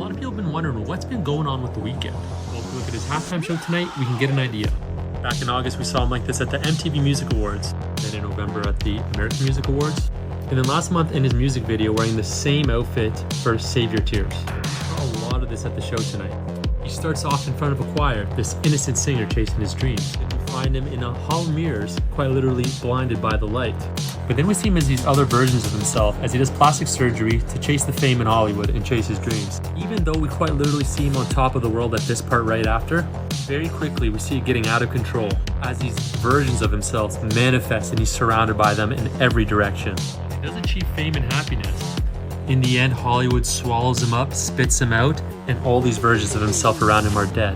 lot of people have been wondering what's been going on with The Weeknd. Well, if we look at his halftime show tonight, we can get an idea. Back in August, we saw him like this at the MTV Music Awards, then in November at the American Music Awards, and then last month in his music video wearing the same outfit for Save Your Tears. A lot of this at the show tonight. He starts off in front of a choir, this innocent singer chasing his dreams. And we find him in a hall of mirrors, quite literally blinded by the light. But then we see him as these other versions of himself as he does plastic surgery to chase the fame in Hollywood and chase his dreams. Even though we quite literally see him on top of the world at this part right after, very quickly we see it getting out of control as these versions of himself manifest and he's surrounded by them in every direction. He does achieve fame and happiness. In the end, Hollywood swallows him up, spits him out, and all these versions of himself around him are dead.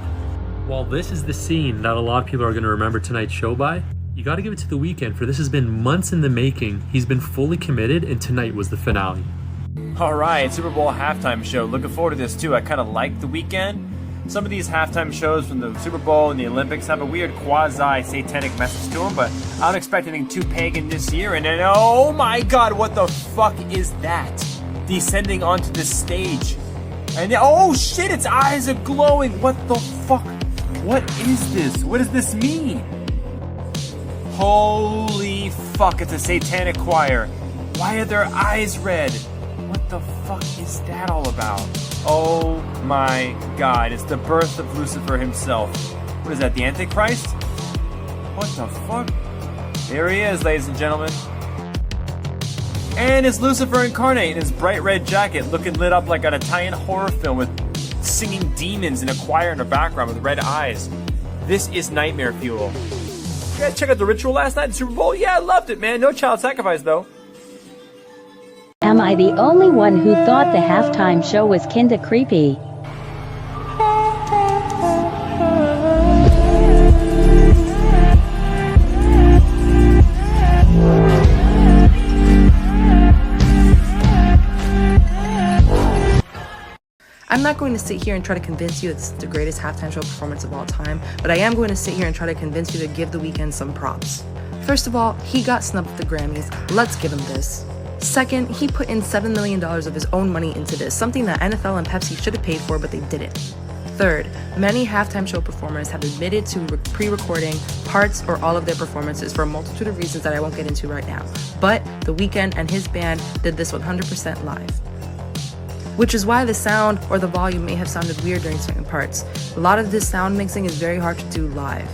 While this is the scene that a lot of people are going to remember tonight's show by, you got to give it to The Weeknd, for this has been months in the making. He's been fully committed, and tonight was the finale. All right, Super Bowl halftime show. Looking forward to this too. I kind of like The Weeknd. Some of these halftime shows from the Super Bowl and the Olympics have a weird quasi-satanic message to them, but I don't expect anything too pagan this year. And then, oh my God, what the fuck is that? Descending onto the stage. And oh shit, its eyes are glowing. What the fuck? What is this? What does this mean? Holy fuck, it's a satanic choir. Why are their eyes red? What the fuck is that all about? Oh my God, it's the birth of Lucifer himself. What is that, the Antichrist? What the fuck? There he is, ladies and gentlemen. And it's Lucifer incarnate in his bright red jacket, looking lit up like an Italian horror film with singing demons in a choir in the background with red eyes. This is nightmare fuel. You guys check out The Ritual last night at the Super Bowl? Yeah, I loved it, man. No child sacrifice, though. Am I the only one who thought the halftime show was kinda creepy? I'm not going to sit here and try to convince you it's the greatest halftime show performance of all time, but I am going to sit here and try to convince you to give The Weeknd some props. First of all, he got snubbed at the Grammys. Let's give him this. Second, he put in $7 million of his own money into this, something that NFL and Pepsi should have paid for, but they didn't. Third, many halftime show performers have admitted to pre-recording parts or all of their performances for a multitude of reasons that I won't get into right now. But The Weeknd and his band did this 100% live. Which is why the sound or the volume may have sounded weird during certain parts. A lot of this sound mixing is very hard to do live.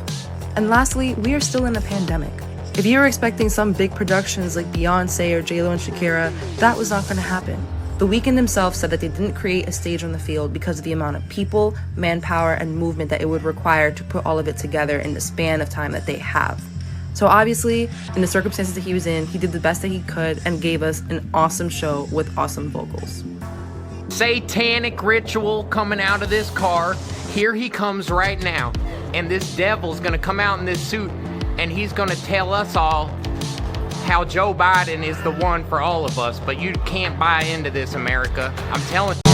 And lastly, we are still in a pandemic. If you were expecting some big productions like Beyonce or J.Lo and Shakira, that was not going to happen. The Weeknd himself said that they didn't create a stage on the field because of the amount of people, manpower, and movement that it would require to put all of it together in the span of time that they have. So obviously, in the circumstances that he was in, he did the best that he could and gave us an awesome show with awesome vocals. Satanic ritual coming out of this car. Here he comes right now. And this devil's gonna come out in this suit and he's gonna tell us all how Joe Biden is the one for all of us. But you can't buy into this, America. I'm telling you.